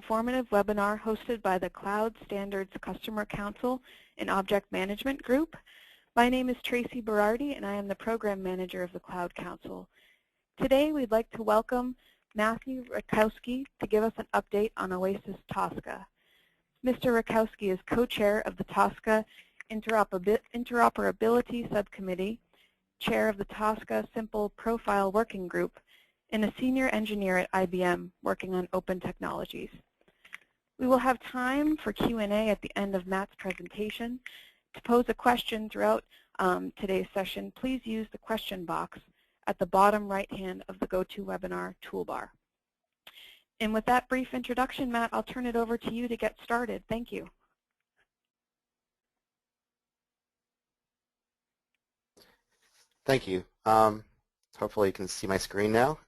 informative webinar hosted by the Cloud Standards Customer Council and Object Management Group. My name is Tracy Berardi, and I am the Program Manager of the Cloud Council. Today, we'd like to welcome Matthew Rakowski to give us an update on OASIS TOSCA. Mr. Rakowski is co-chair of the TOSCA Interoperability Subcommittee, chair of the TOSCA Simple Profile Working Group, and a senior engineer at IBM working on open technologies. We will have time for Q&A at the end of Matt's presentation. To pose a question throughout today's session, please use the question box at the bottom right-hand of the GoToWebinar toolbar. And with that brief introduction, Matt, I'll turn it over to you to get started. Thank you. Thank you. Hopefully you can see my screen now.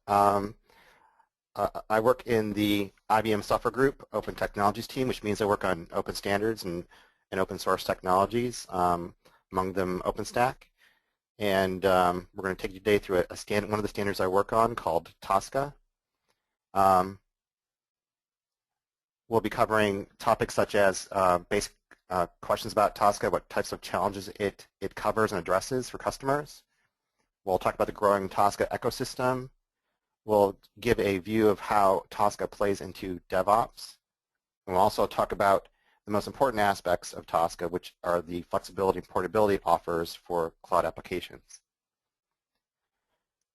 I work in the IBM software group, Open Technologies team, which means I work on open standards and open source technologies, among them OpenStack. And we're going to take you today through one of the standards I work on called TOSCA. We'll be covering topics such as basic questions about TOSCA, what types of challenges it covers and addresses for customers. We'll talk about the growing TOSCA ecosystem. We'll give a view of how TOSCA plays into DevOps. And we'll also talk about the most important aspects of TOSCA, which are the flexibility and portability it offers for cloud applications.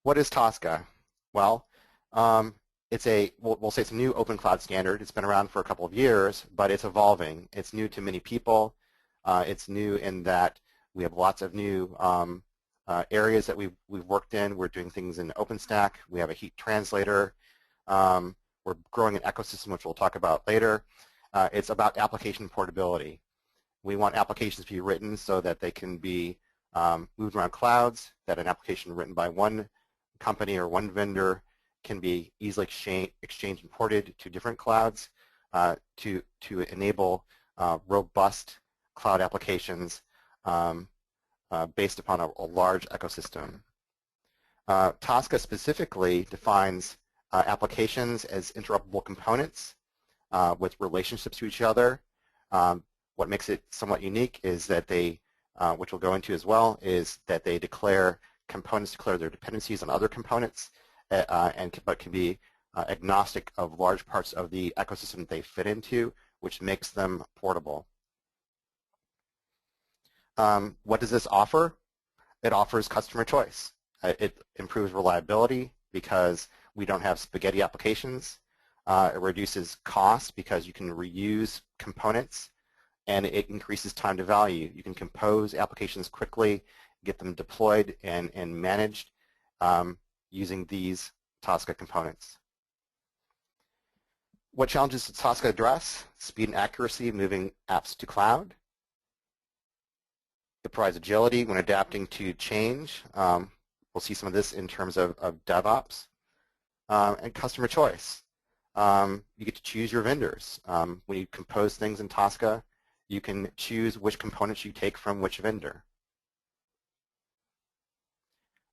What is TOSCA? Well, we'll say it's a new open cloud standard. It's been around for a couple of years, but it's evolving. It's new to many people. It's new in that we have lots of new areas that we've worked in. We're doing things in OpenStack. We have a heat translator. We're growing an ecosystem, which we'll talk about later. It's about application portability. We want applications to be written so that they can be moved around clouds, that an application written by one company or one vendor can be easily exchanged and ported to different clouds to enable robust cloud applications based upon a large ecosystem. TOSCA specifically defines applications as interoperable components with relationships to each other. What makes it somewhat unique is that they, which we'll go into as well, is that they declare their dependencies on other components, but can be agnostic of large parts of the ecosystem that they fit into, which makes them portable. What does this offer? It offers customer choice. It improves reliability because we don't have spaghetti applications. It reduces cost because you can reuse components, and it increases time to value. You can compose applications quickly, get them deployed and managed using these TOSCA components. What challenges does TOSCA address? Speed and accuracy, moving apps to cloud. It provides agility when adapting to change. We'll see some of this in terms of DevOps. And customer choice. You get to choose your vendors. When you compose things in TOSCA, you can choose which components you take from which vendor.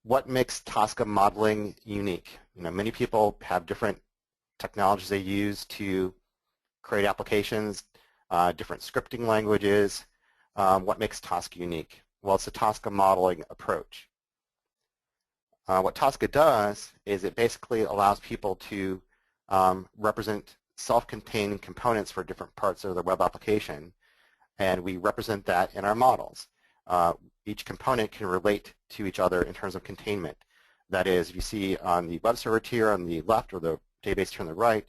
What makes TOSCA modeling unique? Many people have different technologies they use to create applications, different scripting languages. What makes TOSCA unique? Well, it's a TOSCA modeling approach. What TOSCA does is it basically allows people to represent self-contained components for different parts of the web application, and we represent that in our models. Each component can relate to each other in terms of containment. That is, if you see on the web server tier on the left or the database tier on the right,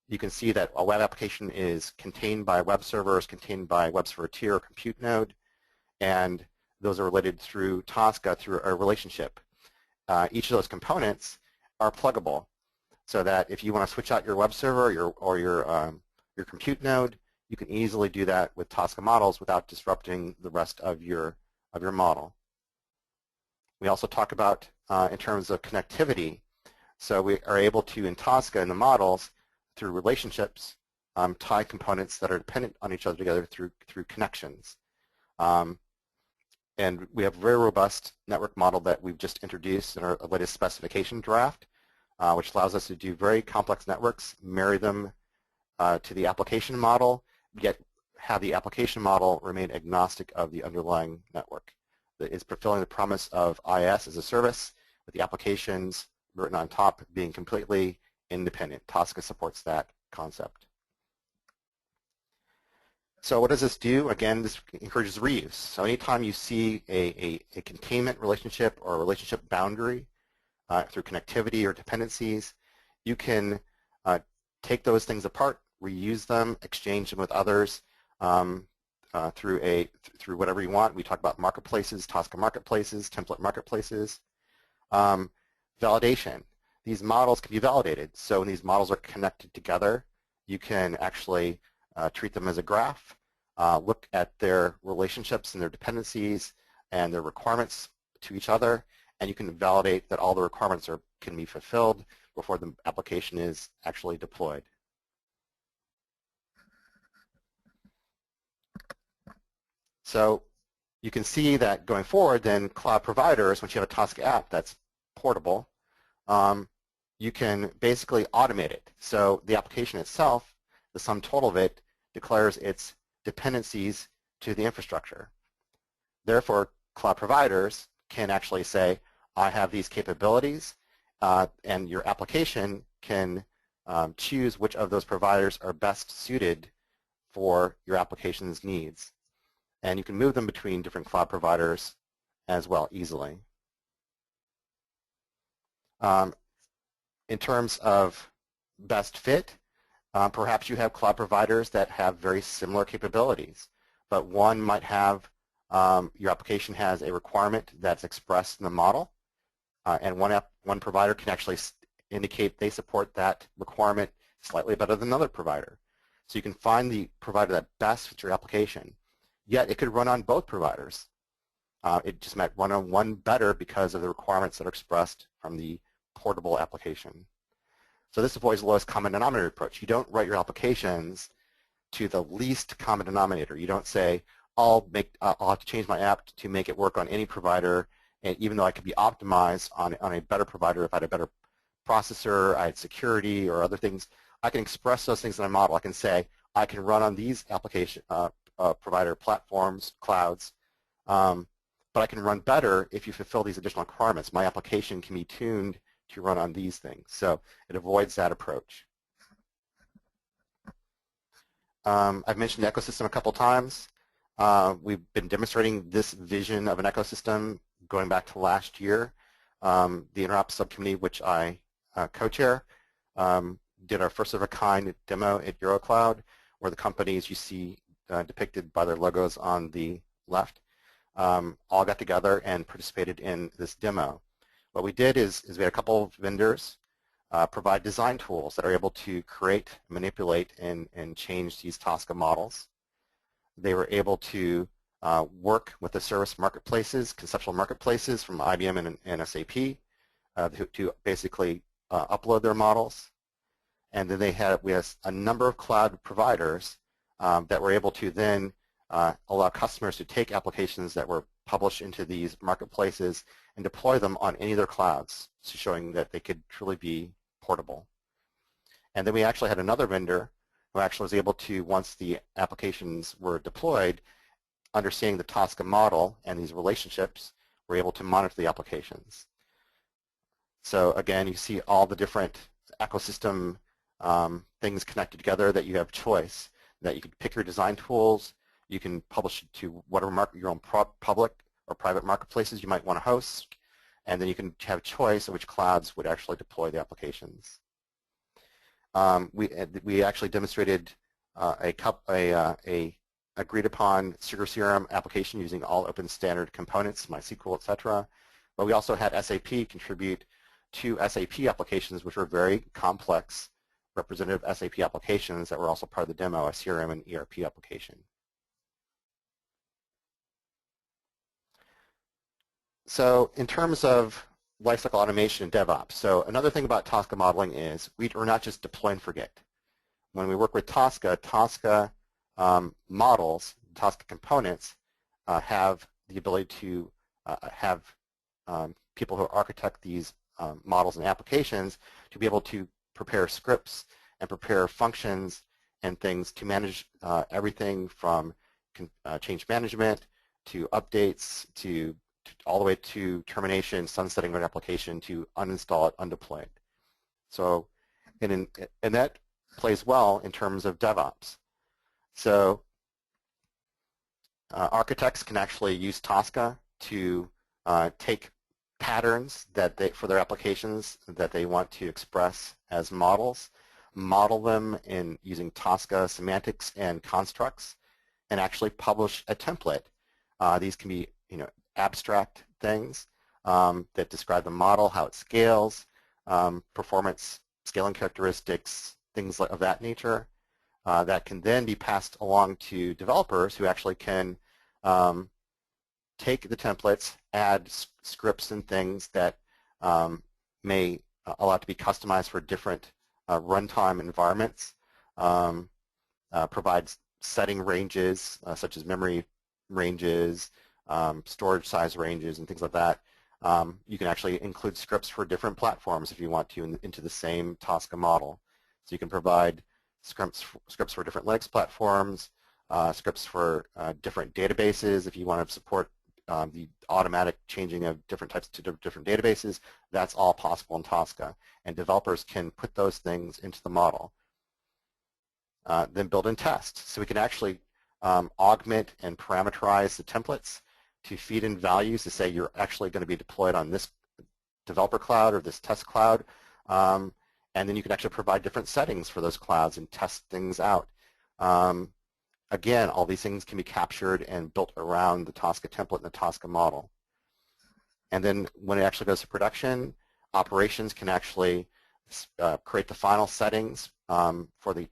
you can see that a web application is contained by a web server, is contained by a web server tier or compute node, and those are related through TOSCA through a relationship. Each of those components are pluggable, so that if you want to switch out your web server or your compute node, you can easily do that with TOSCA models without disrupting the rest of your model. We also talk about in terms of connectivity. So we are able to, in TOSCA, in the models, through relationships, tie components that are dependent on each other together through connections. And we have a very robust network model that we've just introduced in our latest specification draft, which allows us to do very complex networks, marry them to the application model, yet have the application model remain agnostic of the underlying network. That is fulfilling the promise of IaaS as a service, with the applications written on top being completely independent. Tosca supports that concept. So what does this do? Again, this encourages reuse. So anytime you see a containment relationship or a relationship boundary through connectivity or dependencies, you can take those things apart, reuse them, exchange them with others through whatever you want. We talk about marketplaces, Tosca marketplaces, template marketplaces. Validation. These models can be validated. So when these models are connected together, you can actually treat them as a graph, look at their relationships and their dependencies and their requirements to each other, and you can validate that all the requirements can be fulfilled before the application is actually deployed. So you can see that going forward, then cloud providers, once you have a Tosca app that's portable, you can basically automate it. So the application itself, the sum total of it, declares its dependencies to the infrastructure. Therefore, cloud providers can actually say, I have these capabilities, and your application can choose which of those providers are best suited for your application's needs. And you can move them between different cloud providers as well easily. In terms of best fit, perhaps you have cloud providers that have very similar capabilities, but one might have, your application has a requirement that's expressed in the model, and one provider can actually indicate they support that requirement slightly better than another provider. So you can find the provider that best fits your application, yet it could run on both providers. It just might run on one better because of the requirements that are expressed from the portable application. So this avoids the lowest common denominator approach. You don't write your applications to the least common denominator. You don't say, I'll have to change my app to make it work on any provider, and even though I could be optimized on a better provider, if I had a better processor, I had security or other things, I can express those things in a model. I can say, I can run on these application provider platforms, clouds, but I can run better if you fulfill these additional requirements. My application can be tuned to run on these things. So it avoids that approach. I've mentioned the ecosystem a couple times. We've been demonstrating this vision of an ecosystem going back to last year. The Interops subcommittee, which I co-chair, did our first of a kind demo at EuroCloud, where the companies you see depicted by their logos on the left all got together and participated in this demo. What we did is we had a couple of vendors provide design tools that are able to create, manipulate, and change these Tosca models. They were able to work with the service marketplaces, conceptual marketplaces from IBM and SAP to basically upload their models. And then we had a number of cloud providers that were able to then allow customers to take applications that were published into these marketplaces and deploy them on any of their clouds, so showing that they could truly be portable. And then we actually had another vendor who actually was able to, once the applications were deployed, understanding the Tosca model and these relationships, were able to monitor the applications. So again, you see all the different ecosystem things connected together, that you have choice, that you can pick your design tools, you can publish it to whatever your own public or private marketplaces you might want to host, and then you can have choice of which clouds would actually deploy the applications. We actually demonstrated a agreed upon Sugar Serum application using all open standard components, MySQL, etc. But we also had SAP contribute 2 SAP applications, which were very complex, representative SAP applications that were also part of the demo, a CRM and ERP application. So in terms of lifecycle automation and DevOps, so another thing about Tosca modeling is we're not just deploy and forget. When we work with Tosca, Tosca models, Tosca components have the ability to have people who architect these models and applications to be able to prepare scripts and prepare functions and things to manage everything from change management to updates to all the way to termination, sunsetting an application to uninstall it, undeploy it. So, and that plays well in terms of DevOps. So architects can actually use Tosca to take patterns that for their applications that they want to express as models, model them in using Tosca semantics and constructs, and actually publish a template. These can be, abstract things that describe the model, how it scales, performance, scaling characteristics, things of that nature. That can then be passed along to developers who actually can take the templates, add scripts and things that may allow it to be customized for different runtime environments, provides setting ranges such as memory ranges, storage size ranges, and things like that. You can actually include scripts for different platforms if you want to into the same Tosca model. So you can provide scripts for different Linux platforms, scripts for different databases if you want to support the automatic changing of different types to different databases. That's all possible in Tosca, and developers can put those things into the model. Then build and test. So we can actually augment and parameterize the templates to feed in values to say you're actually going to be deployed on this developer cloud or this test cloud. And then you can actually provide different settings for those clouds and test things out. Again, all these things can be captured and built around the Tosca template and the Tosca model. And then when it actually goes to production, operations can actually create the final settings around the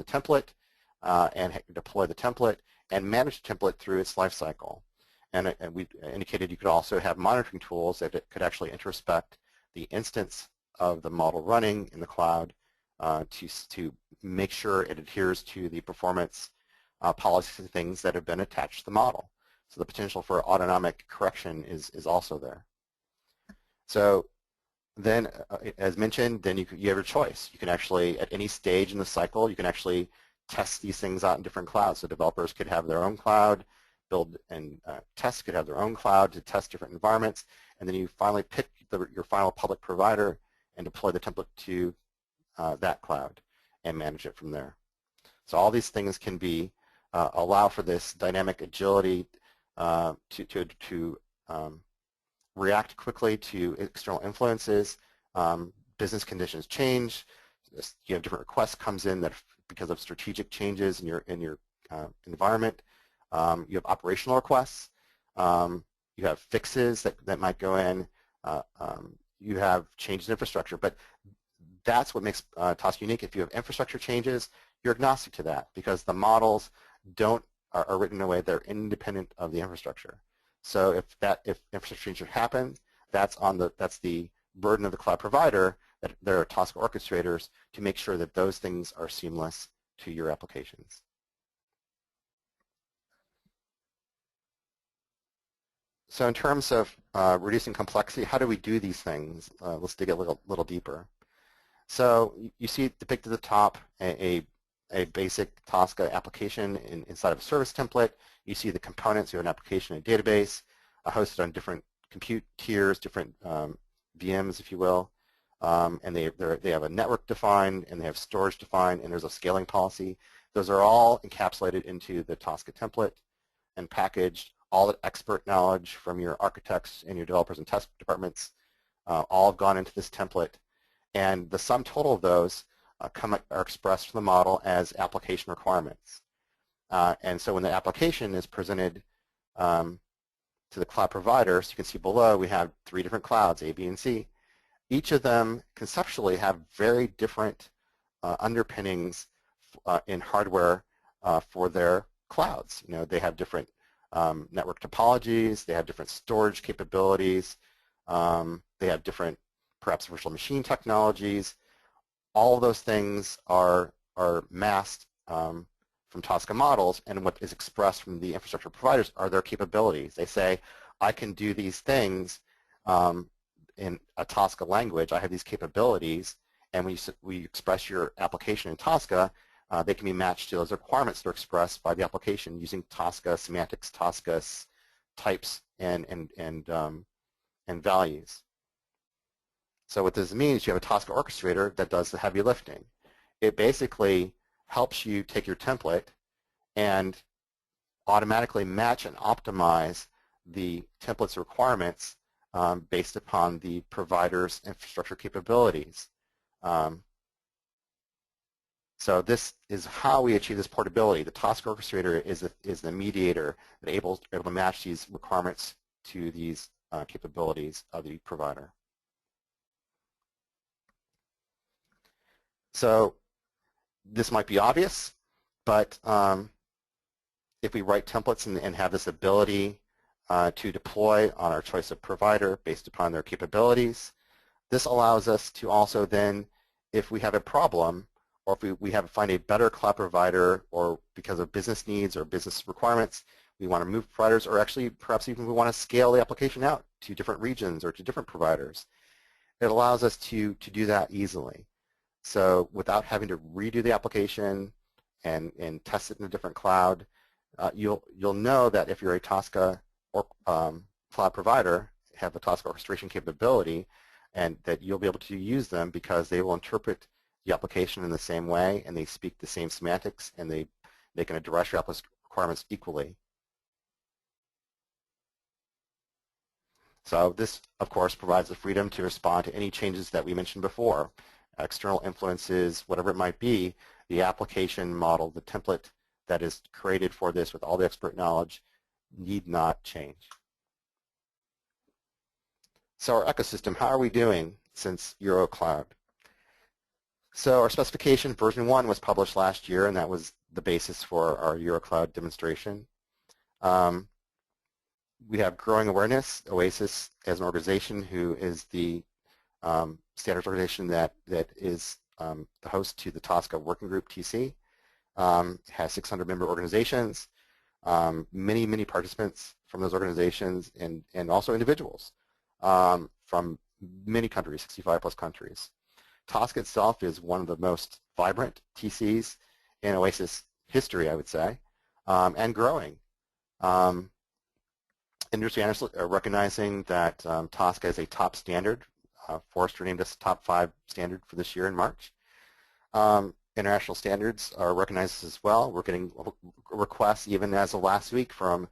template and deploy the template and manage the template through its lifecycle. And we indicated you could also have monitoring tools that could actually introspect the instance of the model running in the cloud to make sure it adheres to the performance policies and things that have been attached to the model. So the potential for autonomic correction is also there. So then, as mentioned, then you have your choice. You can actually, at any stage in the cycle, you can actually test these things out in different clouds. So developers could have their own cloud, build and test could have their own cloud to test different environments, and then you finally pick your final public provider and deploy the template to that cloud and manage it from there. So all these things can be allow for this dynamic agility to react quickly to external influences. Business conditions change. You have different requests comes in that because of strategic changes in your environment. You have operational requests. You have fixes that might go in. You have changes in infrastructure. But that's what makes Tosca unique. If you have infrastructure changes, you're agnostic to that because the models are written in a way they're independent of the infrastructure. So if infrastructure changes happen, that's the burden of the cloud provider. That there are Tosca orchestrators to make sure that those things are seamless to your applications. So in terms of reducing complexity, how do we do these things? Let's dig a little deeper. So you see depicted at the top a basic Tosca application inside of a service template. You see the components. You have an application, a database, hosted on different compute tiers, different VMs, if you will. And they have a network defined, and they have storage defined, and there's a scaling policy. Those are all encapsulated into the Tosca template and packaged. All the expert knowledge from your architects and your developers and test departments all have gone into this template. And the sum total of those are expressed from the model as application requirements. And so when the application is presented to the cloud provider, so you can see below we have 3 different clouds, A, B, and C. Each of them conceptually have very different underpinnings in hardware for their clouds. They have different network topologies, they have different storage capabilities, they have different perhaps virtual machine technologies. All of those things are masked from Tosca models, and what is expressed from the infrastructure providers are their capabilities. They say, I can do these things in a Tosca language. I have these capabilities, and when you express your application in Tosca, they can be matched to those requirements that are expressed by the application using Tosca semantics, Tosca types, and values. So what this means, you have a Tosca orchestrator that does the heavy lifting. It basically helps you take your template and automatically match and optimize the template's requirements based upon the provider's infrastructure capabilities. So this is how we achieve this portability. The Tosca orchestrator is the mediator that able to match these requirements to these capabilities of the provider. So this might be obvious, but if we write templates and have this ability to deploy on our choice of provider based upon their capabilities, this allows us to also then, if we have a problem, or if we find a better cloud provider, or because of business needs or business requirements, we want to move providers, or actually perhaps even we want to scale the application out to different regions or to different providers. It allows us to do that easily. So without having to redo the application and test it in a different cloud, you'll know that if you're a Tosca or cloud provider, have a Tosca orchestration capability, and that you'll be able to use them because they will interpret the application in the same way, and they speak the same semantics, and they can address your application requirements equally. So this, of course, provides the freedom to respond to any changes that we mentioned before, external influences, whatever it might be. The application model, the template that is created for this with all the expert knowledge, need not change. So our ecosystem, how are we doing since EuroCloud? So our specification version 1 was published last year, and that was the basis for our EuroCloud demonstration. We have growing awareness. OASIS, as an organization who is the standards organization that is the host to the Tosca Working Group, TC, has 600 member organizations, many participants from those organizations, and also individuals from many countries, 65 plus countries. Tosca itself is one of the most vibrant TCs in OASIS history, I would say, and growing. Industry analysts are recognizing that Tosca is a top standard. Forrester named us top 5 standard for this year in March. International standards are recognized as well. We're getting requests even as of last week from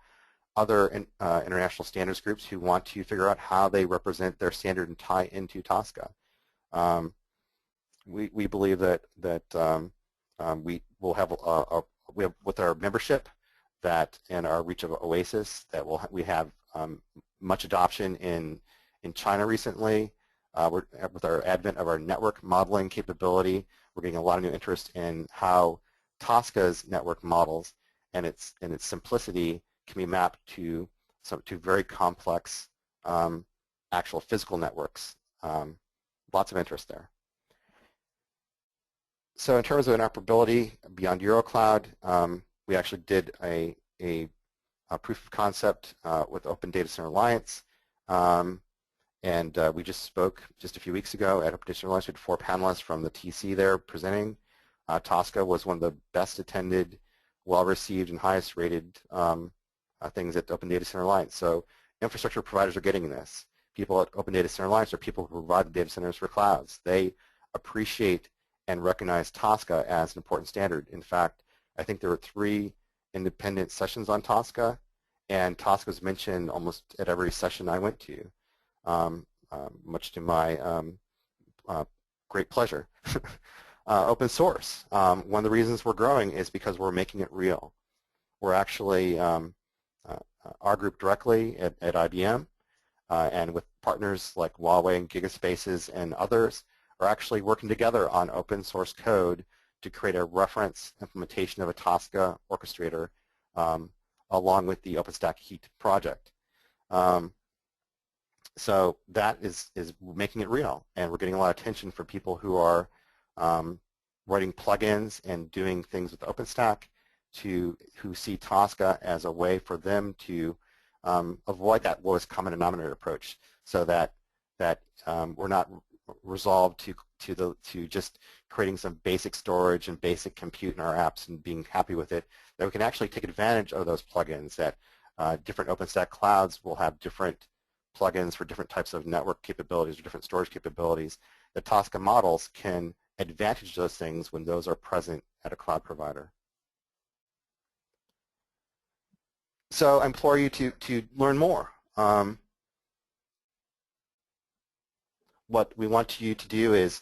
other international standards groups who want to figure out how they represent their standard and tie into Tosca. We believe that we will have with our membership that and our reach of OASIS that we have much adoption in China recently. With our advent of our network modeling capability, we're getting a lot of new interest in how Tosca's network models and its simplicity can be mapped to very complex actual physical networks. Lots of interest there. So in terms of interoperability beyond EuroCloud, we actually did a proof of concept with Open Data Center Alliance. And we just spoke just a few weeks ago at Open Data Center Alliance. We had 4 panelists from the TC there presenting. Tosca was one of the best attended, well-received, and highest-rated things at Open Data Center Alliance. So infrastructure providers are getting this. People at Open Data Center Alliance are people who provide the data centers for clouds. They appreciate and recognize Tosca as an important standard. In fact, I think there were 3 independent sessions on Tosca, and Tosca was mentioned almost at every session I went to, much to my great pleasure. Open source. One of the reasons we're growing is because we're making it real. We're actually, our group directly at IBM, and with partners like Huawei and Gigaspaces and others, are actually working together on open source code to create a reference implementation of a Tosca orchestrator along with the OpenStack Heat project. So that is making it real, and we're getting a lot of attention from people who are writing plugins and doing things with OpenStack who see Tosca as a way for them to avoid that lowest common denominator approach, so that we're not resolved to just creating some basic storage and basic compute in our apps and being happy with it, that we can actually take advantage of those plugins, that different OpenStack clouds will have different plugins for different types of network capabilities or different storage capabilities. The Tosca models can advantage those things when those are present at a cloud provider. So I implore you to learn more. What we want you to do is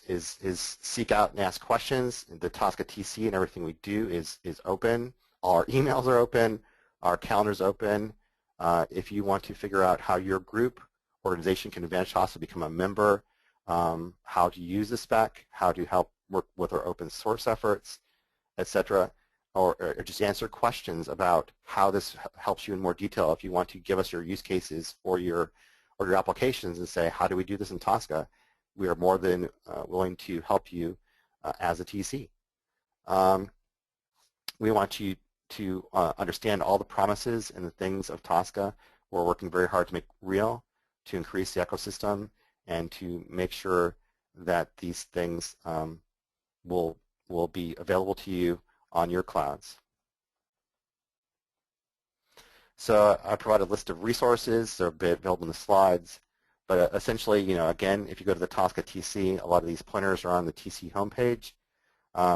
seek out and ask questions. The Tosca TC and everything we do is open. Our emails are open. Our calendar's open. If you want to figure out how your group organization can advantage Tosca, become a member, how to use the spec, how to help work with our open source efforts, etc., or just answer questions about how this helps you in more detail. If you want to give us your use cases or your applications and say, how do we do this in Tosca, we are more than willing to help you as a TC. We want you to understand all the promises and the things of Tosca. We're working very hard to make real, to increase the ecosystem, and to make sure that these things will be available to you on your clouds. So I provide a list of resources. They're available in the slides. But essentially, again, if you go to the Tosca TC, a lot of these pointers are on the TC homepage.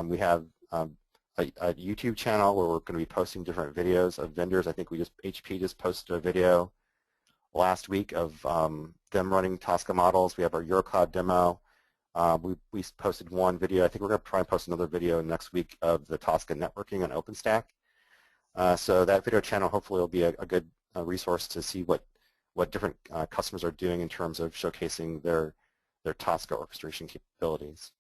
We have a YouTube channel where we're going to be posting different videos of vendors. I think HP just posted a video last week of them running Tosca models. We have our EuroCloud demo. We posted one video. I think we're going to try and post another video next week of the Tosca networking on OpenStack. So that video channel hopefully will be a good resource to see what different customers are doing in terms of showcasing their Tosca orchestration capabilities.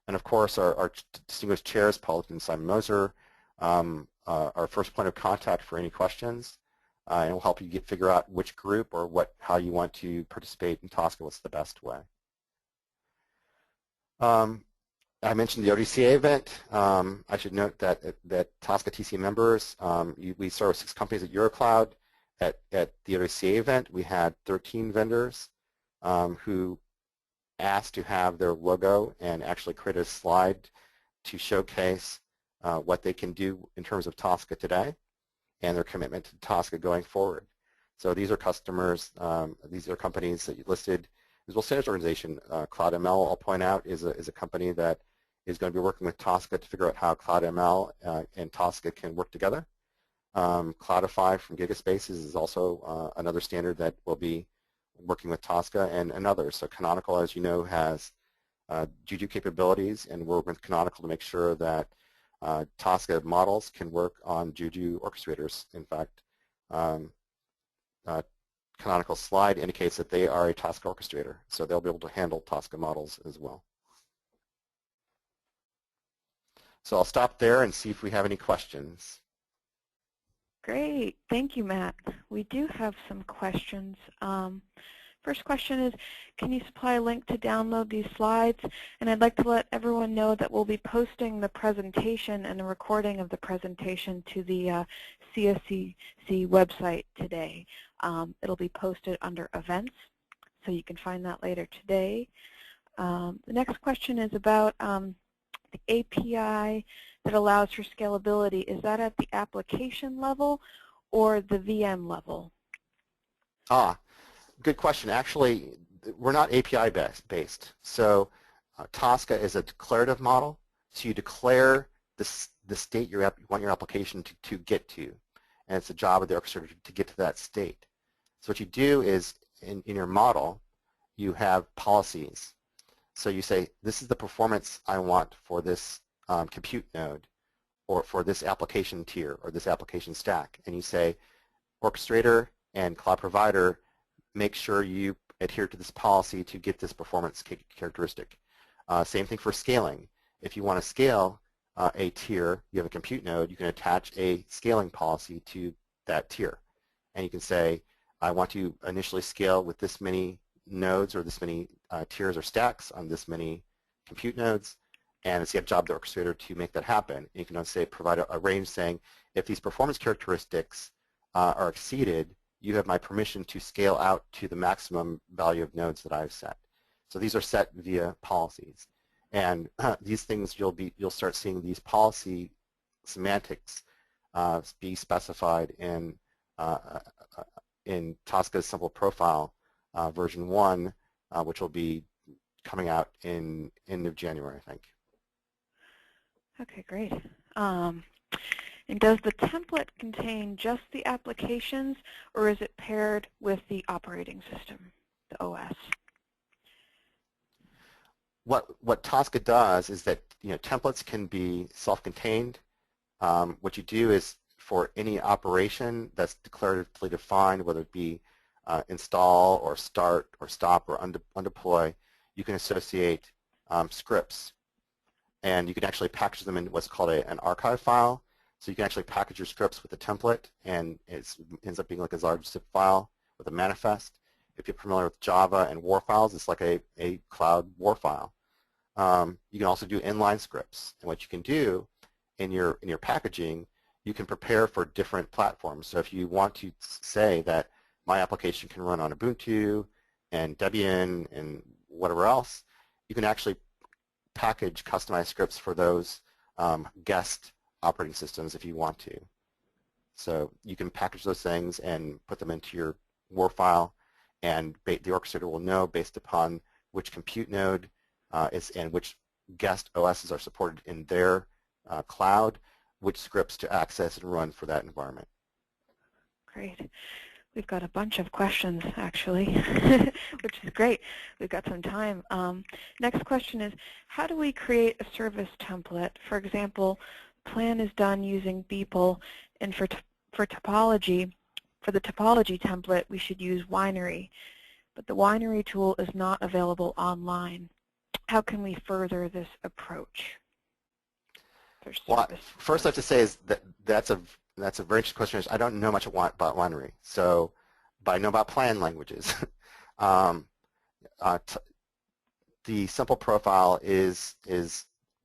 And of course, our distinguished chairs, Paul and Simon Moser, our first point of contact for any questions, and will help you figure out which group or how you want to participate in Tosca, what's the best way. I mentioned the ODCA event. I should note that Tosca TC members, we serve 6 companies at EuroCloud. At the ODCA event, we had 13 vendors who asked to have their logo and actually create a slide to showcase what they can do in terms of Tosca today and their commitment to Tosca going forward. So these are customers, these are companies that you listed. Visual Standards Organization, CloudML, I'll point out, is a company that is going to be working with Tosca to figure out how CloudML and Tosca can work together. Cloudify from Gigaspaces is also another standard that will be working with Tosca and others. So Canonical, as you know, has Juju capabilities, and we're working with Canonical to make sure that Tosca models can work on Juju orchestrators. In fact, Canonical's slide indicates that they are a Tosca orchestrator, so they'll be able to handle Tosca models as well. So I'll stop there and see if we have any questions. Great. Thank you, Matt. We do have some questions. First question is, can you supply a link to download these slides? And I'd like to let everyone know that we'll be posting the presentation and a recording of the presentation to the CSCC website today. It'll be posted under events, so you can find that later today. The next question is about the API that allows for scalability. Is that at the application level or the VM level? Good question. Actually, we're not API based. So Tosca is a declarative model. So you declare the state you want your application to get to. And it's the job of the orchestrator to get to that state. So what you do is, in your model, you have policies. So you say, this is the performance I want for this compute node, or for this application tier, or this application stack. And you say, orchestrator and cloud provider, make sure you adhere to this policy to get this performance characteristic. Same thing for scaling. If you want to scale a tier, you have a compute node, you can attach a scaling policy to that tier. And you can say, I want to initially scale with this many nodes or this many tiers or stacks on this many compute nodes, and it's the job of the orchestrator to make that happen. And you can say, provide a range saying, if these performance characteristics are exceeded, you have my permission to scale out to the maximum value of nodes that I've set. So these are set via policies. And these things you'll start seeing these policy semantics be specified in Tosca's Simple Profile version 1, which will be coming out in end of January, I think. Okay, great. And does the template contain just the applications, or is it paired with the operating system, the OS? What Tosca does is that templates can be self-contained. What you do is for any operation that's declaratively defined, whether it be install or start or stop or undeploy, you can associate scripts, and you can actually package them in what's called an archive file. So you can actually package your scripts with a template, and it ends up being like a large zip file with a manifest. If you're familiar with Java and WAR files, it's like a cloud WAR file. You can also do inline scripts, and what you can do in your packaging, you can prepare for different platforms. So if you want to say that my application can run on Ubuntu and Debian and whatever else, you can actually package customized scripts for those guest operating systems if you want to. So you can package those things and put them into your WAR file, and the orchestrator will know based upon which compute node and which guest OSs are supported in their cloud, which scripts to access and run for that environment. Great. We've got a bunch of questions, actually, which is great. We've got some time. Next question is, how do we create a service template? For example, plan is done using Beeple, and for the topology template, we should use Winery. But the Winery tool is not available online. How can we further this approach? Well, first I have to say is that's a very interesting question. I don't know much about Winery, but I know about plan languages. The simple profile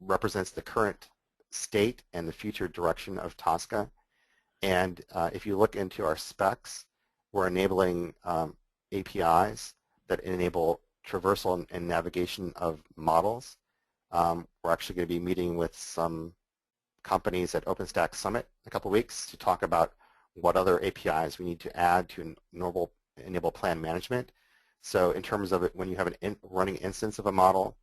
represents the current state and the future direction of Tosca. And if you look into our specs, we're enabling APIs that enable traversal and navigation of models. We're actually going to be meeting with some companies at OpenStack Summit in a couple of weeks to talk about what other APIs we need to add to enable plan management. So in terms of it, when you have a running instance of a model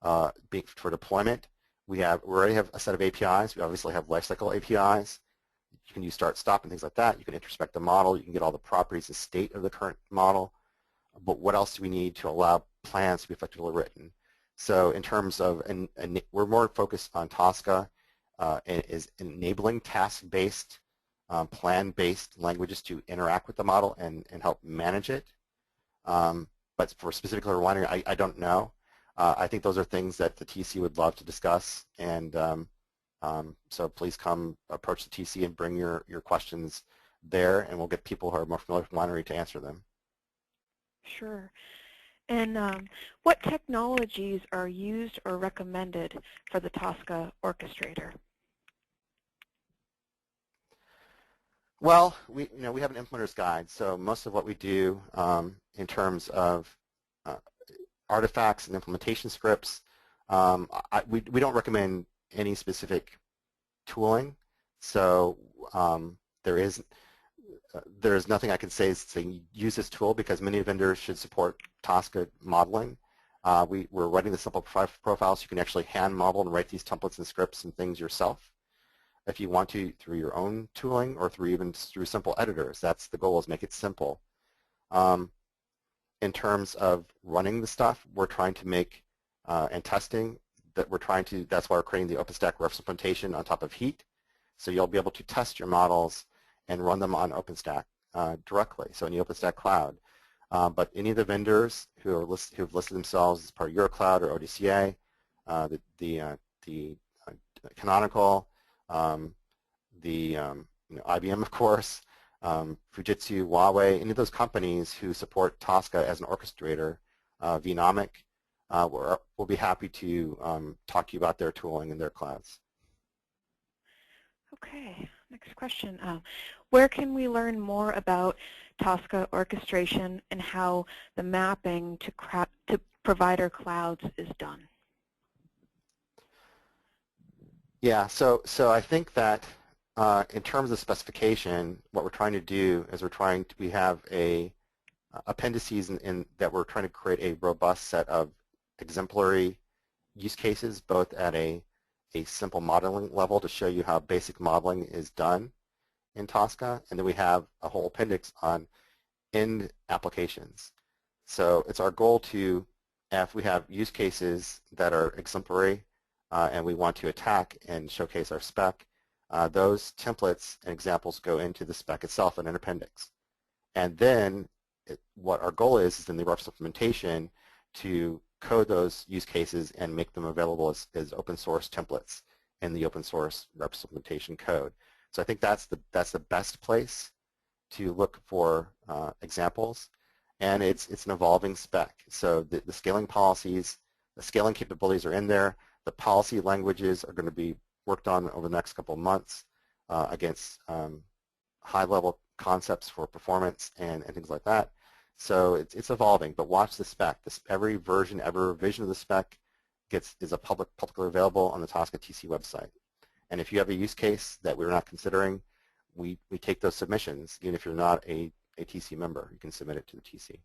for deployment, we already have a set of APIs. We obviously have lifecycle APIs. You can use start, stop, and things like that. You can introspect the model. You can get all the properties and state of the current model. But what else do we need to allow plans to be effectively written? So in terms of, we're more focused on Tosca is enabling task-based, plan-based languages to interact with the model and help manage it. But for specifically Winery, I don't know. I think those are things that the TC would love to discuss, and so please come approach the TC and bring your questions there, and we'll get people who are more familiar with Winery to answer them. Sure. And what technologies are used or recommended for the Tosca orchestrator? Well, we have an implementer's guide, so most of what we do in terms of artifacts and implementation scripts, we don't recommend any specific tooling. So there is nothing I can say saying use this tool, because many vendors should support Tosca modeling. We're writing the simple profile, so you can actually hand model and write these templates and scripts and things yourself if you want to, through your own tooling or through simple editors. That's the goal, is make it simple. In terms of running the stuff, we're trying to make and testing that's why we're creating the OpenStack reference implementation on top of Heat. So you'll be able to test your models and run them on OpenStack directly, so in the OpenStack cloud. But any of the vendors who've listed themselves as part of your cloud or ODCA, the Canonical, IBM, of course, Fujitsu, Huawei, any of those companies who support Tosca as an orchestrator, Vnomic, we'll be happy to talk to you about their tooling and their clouds. Okay, next question. Where can we learn more about Tosca orchestration and how the mapping to provider clouds is done? Yeah, so I think that in terms of specification, what we're trying to do is we have appendices that we're trying to create a robust set of exemplary use cases, both at a simple modeling level to show you how basic modeling is done in Tosca, and then we have a whole appendix on end applications. So it's our goal to, if we have use cases that are exemplary and we want to attack and showcase our spec, those templates and examples go into the spec itself in an appendix. And then what our goal is in the REPS implementation to code those use cases and make them available as open source templates in the open source REPS implementation code. So I think that's the best place to look for examples, and it's an evolving spec. So the scaling policies, the scaling capabilities are in there. The policy languages are going to be worked on over the next couple of months against high-level concepts for performance and things like that. So it's evolving, but watch the spec. Every version, every revision of the spec is publicly available on the Tosca TC website. And if you have a use case that we're not considering, we take those submissions. Even if you're not a TC member, you can submit it to the TC.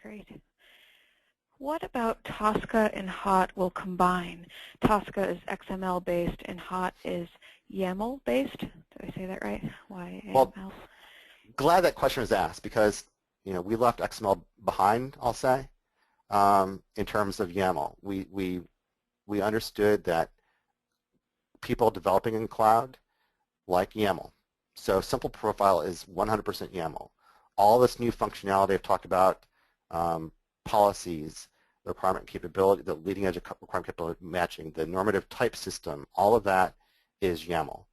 Great. What about Tosca and HOT will combine? Tosca is XML-based and HOT is YAML-based. Did I say that right? YAML? Well, glad that question was asked because we left XML behind, I'll say, in terms of YAML. We understood that people developing in cloud like YAML. So simple profile is 100% YAML. All this new functionality I've talked about, policies, the requirement capability, the leading edge of requirement capability matching, the normative type system, all of that is YAML.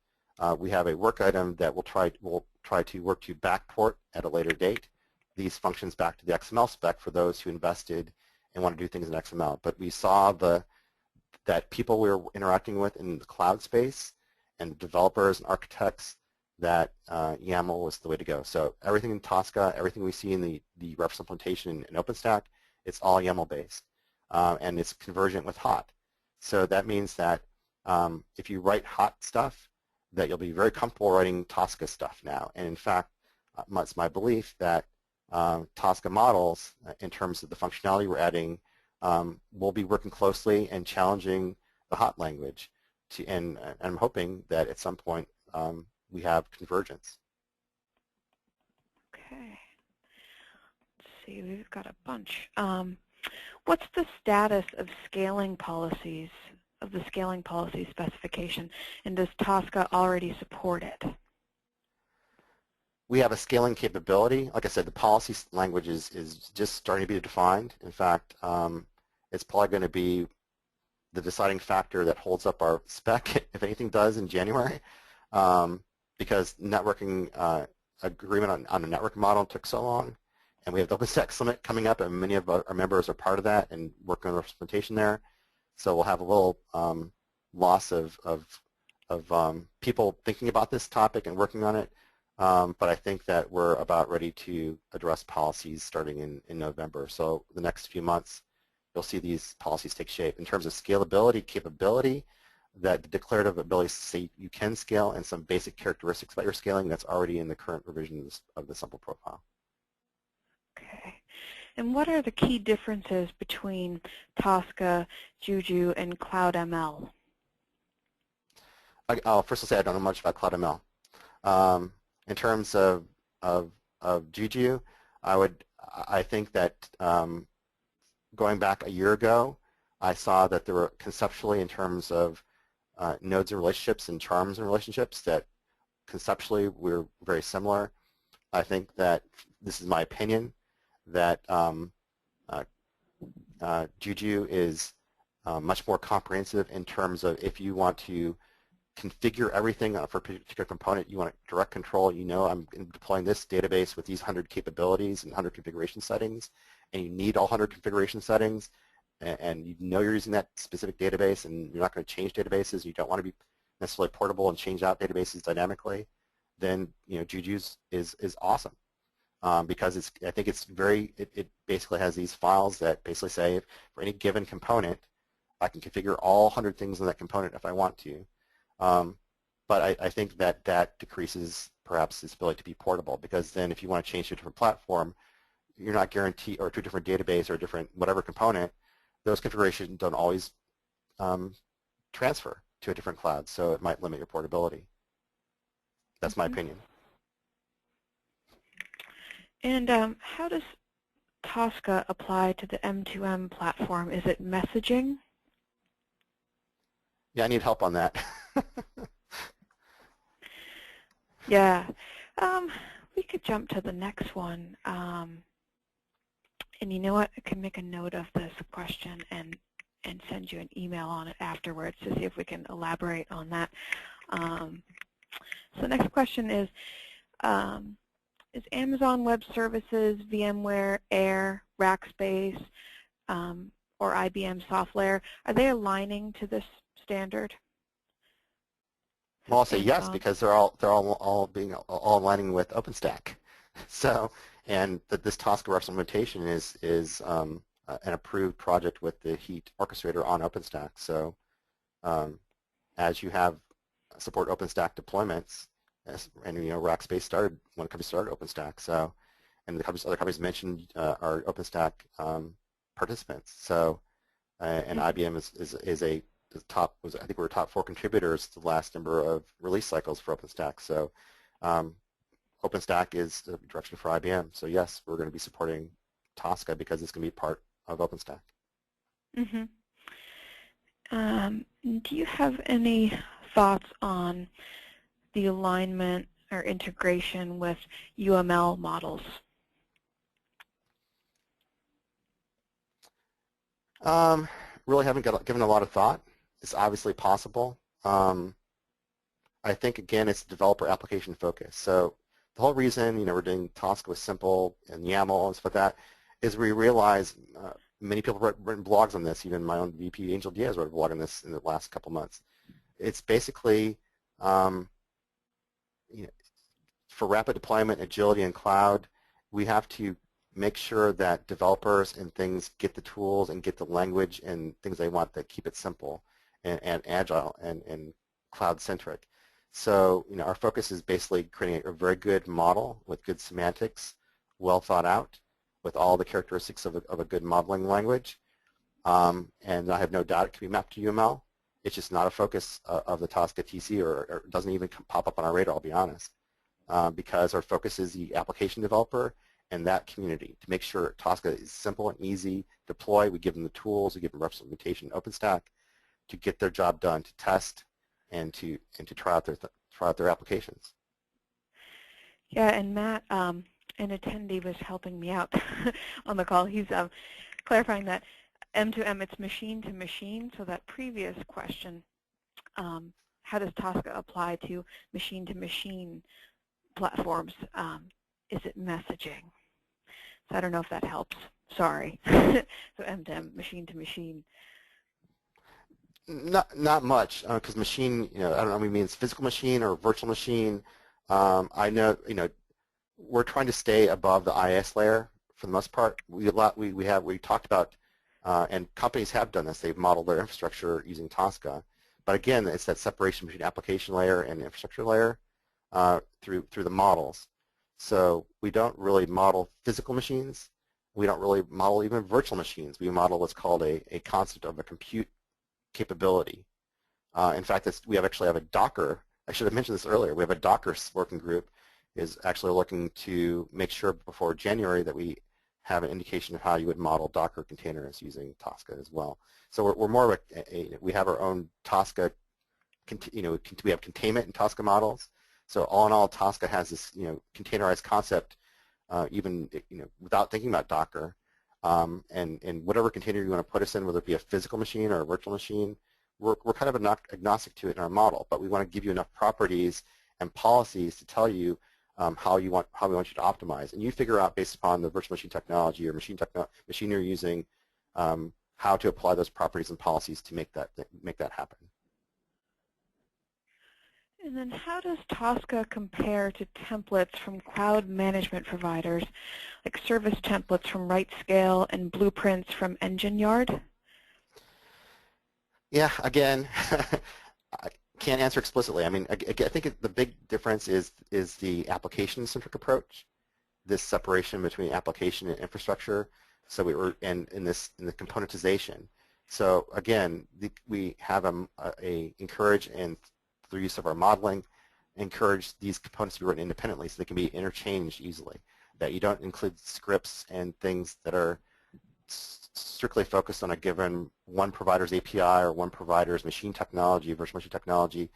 We have a work item that we'll try to work to backport at a later date these functions back to the XML spec for those who invested and want to do things in XML. But we saw that people we were interacting with in the cloud space and developers and architects that YAML was the way to go. So everything in Tosca, everything we see in the REPS implementation in OpenStack, it's all YAML based, and it's convergent with HOT. So that means that if you write HOT stuff, that you'll be very comfortable writing Tosca stuff now. And in fact, it's my belief that Tosca models, in terms of the functionality we're adding, will be working closely and challenging the HOT language. And I'm hoping that at some point we have convergence. Okay. Let's see, we've got a bunch. What's the status of scaling policies, of the scaling policy specification, and does Tosca already support it? We have a scaling capability. Like I said, the policy language is just starting to be defined. In fact, it's probably going to be the deciding factor that holds up our spec, if anything does, in January, because networking agreement on a network model took so long, and we have the OpenStack Summit coming up, and many of our members are part of that and working on the implementation there. So we'll have a little loss of people thinking about this topic and working on it. But I think that we're about ready to address policies starting in November. So the next few months, you'll see these policies take shape. In terms of scalability, capability, that the declarative ability to say you can scale and some basic characteristics about your scaling, that's already in the current revisions of the simple profile. Okay. And what are the key differences between Tosca, Juju, and CloudML? First, I'll say I don't know much about CloudML. In terms of Juju, I think that going back a year ago, I saw that there were conceptually, in terms of nodes and relationships and charms and relationships, that conceptually we're very similar. I think that, this is my opinion, that Juju is much more comprehensive in terms of if you want to configure everything for a particular component, you want direct control, I'm deploying this database with these 100 capabilities and 100 configuration settings, and you need all 100 configuration settings, and you're using that specific database, and you're not going to change databases, you don't want to be necessarily portable and change out databases dynamically, then Juju is awesome. because I think it's it basically has these files that basically say for any given component, I can configure all 100 things in that component if I want to. But I think that decreases perhaps its ability to be portable, because then if you want to change to a different platform, you're not guaranteed, or to a different database or a different whatever component, those configurations don't always transfer to a different cloud, so it might limit your portability. That's my opinion. And how does Tosca apply to the M2M platform? Is it messaging? Yeah, I need help on that. Yeah. We could jump to the next one. And you know what? I can make a note of this question and send you an email on it afterwards to see if we can elaborate on that. So the next question is Amazon Web Services, VMware, Air, Rackspace, or IBM SoftLayer, are they aligning to this standard? Well, I'll say yes, because they're all aligning with OpenStack. So, and this Tosca implementation is an approved project with the Heat orchestrator on OpenStack. So, as you have support OpenStack deployments, and Rackspace started when the company started OpenStack. So, and the other companies mentioned are OpenStack participants. So, and IBM is a top, I think we're top 4 contributors to the last number of release cycles for OpenStack. So, OpenStack is the direction for IBM. So yes, we're going to be supporting Tosca because it's going to be part of OpenStack. Mm-hmm. Do you have any thoughts on the alignment or integration with UML models? Really haven't given a lot of thought. It's obviously possible. I think, again, it's developer application focus. So the whole reason we're doing Tosca with Simple and YAML and stuff like that is we realize many people have written blogs on this. Even my own VP, Angel Diaz, wrote a blog on this in the last couple months. It's basically for rapid deployment, agility, and cloud, we have to make sure that developers and things get the tools and get the language and things they want that keep it simple and agile and cloud-centric. So, our focus is basically creating a very good model with good semantics, well thought out, with all the characteristics of a good modeling language. And I have no doubt it can be mapped to UML. It's just not a focus of the Tosca TC, or doesn't even pop up on our radar, I'll be honest, because our focus is the application developer and that community to make sure Tosca is simple and easy to deploy. We give them the tools, we give them representation in OpenStack to get their job done, to test, and to try out their applications. Yeah, and Matt, an attendee, was helping me out on the call. He's clarifying that M2M, it's machine to machine. So that previous question, how does Tosca apply to machine platforms? Is it messaging? So I don't know if that helps. Sorry. So M2M, machine to machine. Not much, because machine, I don't know if it means physical machine or virtual machine. I know, we're trying to stay above the IS layer for the most part. We talked about, and companies have done this. They've modeled their infrastructure using Tosca, but again, it's that separation between application layer and infrastructure layer through the models. So we don't really model physical machines. We don't really model even virtual machines. We model what's called a concept of a compute capability. In fact, we actually have a Docker. I should have mentioned this earlier. We have a Docker working group is actually looking to make sure before January that we have an indication of how you would model Docker containers using Tosca as well. So we're more of we have our own Tosca, we have containment and Tosca models. So all in all, Tosca has this containerized concept, even without thinking about Docker. And whatever container you want to put us in, whether it be a physical machine or a virtual machine, we're kind of agnostic to it in our model, but we want to give you enough properties and policies to tell you how we want you to optimize, and you figure out based upon the virtual machine technology or machine you're using how to apply those properties and policies to make that happen. And then how does Tosca compare to templates from cloud management providers, like service templates from RightScale and blueprints from EngineYard? Yeah, again, I can't answer explicitly. I mean, I think the big difference is the application-centric approach, this separation between application and infrastructure. So we were in the componentization. So again, we have encourage, and through use of our modeling, encourage these components to be written independently so they can be interchanged easily. That you don't include scripts and things that are strictly focused on a given one provider's API or one provider's machine technology, virtual machine technology.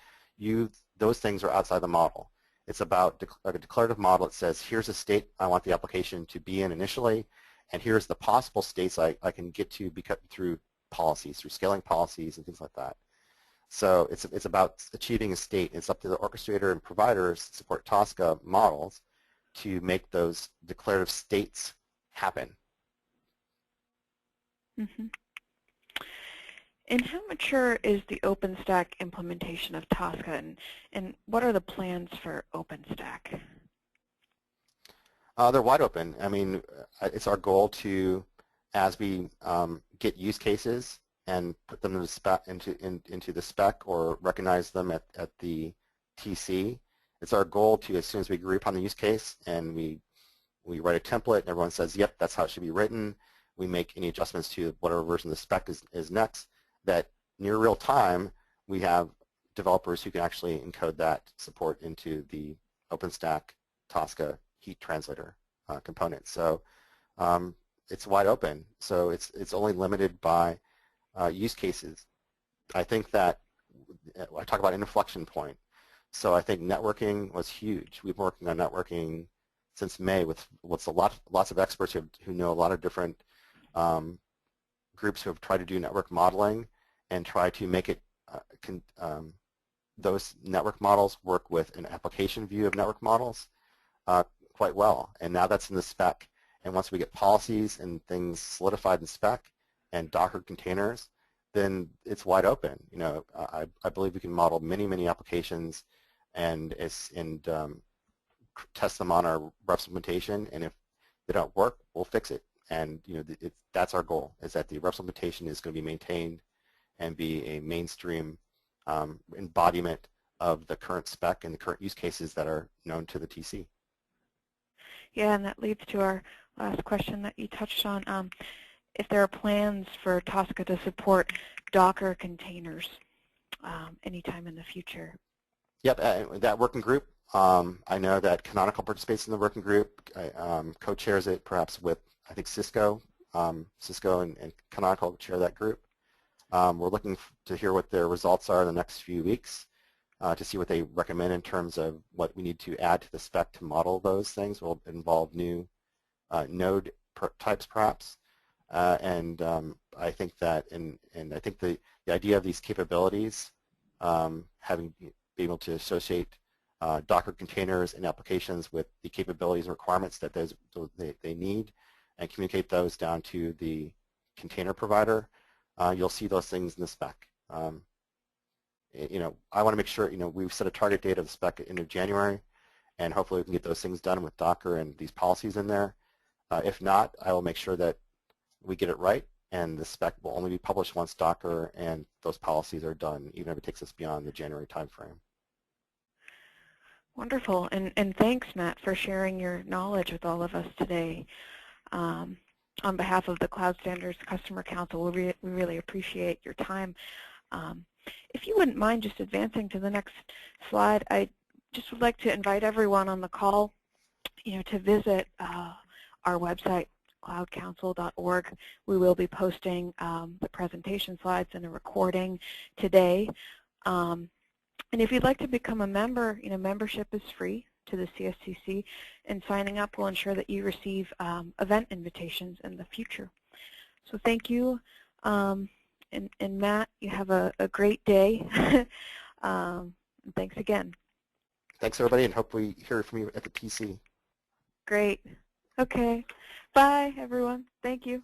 Those things are outside the model. It's about a declarative model that says, here's a state I want the application to be in initially, and here's the possible states I can get to through policies, through scaling policies and things like that. So it's about achieving a state. It's up to the orchestrator and providers to support Tosca models to make those declarative states happen. Mm-hmm. And how mature is the OpenStack implementation of Tosca, and what are the plans for OpenStack? They're wide open. I mean, it's our goal to, as we get use cases and put them into the spec or recognize them at the TC, it's our goal to, as soon as we agree upon the use case and we write a template and everyone says, yep, that's how it should be written, we make any adjustments to whatever version of the spec is next, that near real time we have developers who can actually encode that support into the OpenStack Tosca heat translator component. So it's wide open. So it's only limited by use cases. I think that I talk about an inflection point. So I think networking was huge. We've been working on networking since May with lots of experts who know a lot of different groups who have tried to do network modeling and try to make it those network models work with an application view of network models quite well. And now that's in the spec. And once we get policies and things solidified in spec and Docker containers, then it's wide open. You know, I believe we can model many applications and test them on our representation. And if they don't work, we'll fix it. And you know, that's our goal, is that the representation is going to be maintained and be a mainstream embodiment of the current spec and the current use cases that are known to the TC. Yeah, and that leads to our last question that you touched on. If there are plans for Tosca to support Docker containers anytime in the future. Yep, that working group, I know that Canonical participates in the working group, co-chairs it perhaps with, I think, Cisco. Cisco and Canonical chair that group. We're looking to hear what their results are in the next few weeks to see what they recommend in terms of what we need to add to the spec to model those things. Will involve new node types perhaps. I think that, and I think the idea of these capabilities, having be able to associate Docker containers and applications with the capabilities and requirements that they need, and communicate those down to the container provider, you'll see those things in the spec. You know, I want to make sure, you know, we've set a target date of the spec at the end of January, and hopefully we can get those things done with Docker and these policies in there. If not, I will make sure that we get it right, and the spec will only be published once Docker and those policies are done, even if it takes us beyond the January timeframe. Wonderful, and thanks, Matt, for sharing your knowledge with all of us today. On behalf of the Cloud Standards Customer Council, we really appreciate your time. If you wouldn't mind just advancing to the next slide, I just would like to invite everyone on the call, you know, to visit our website, cloudcouncil.org. We will be posting the presentation slides and a recording today. And if you'd like to become a member, you know, membership is free to the CSCC, and signing up will ensure that you receive event invitations in the future. So thank you, and Matt, you have a great day. Thanks again. Thanks, everybody, and hope we hear from you at the TC. Great. Okay. Bye, everyone. Thank you.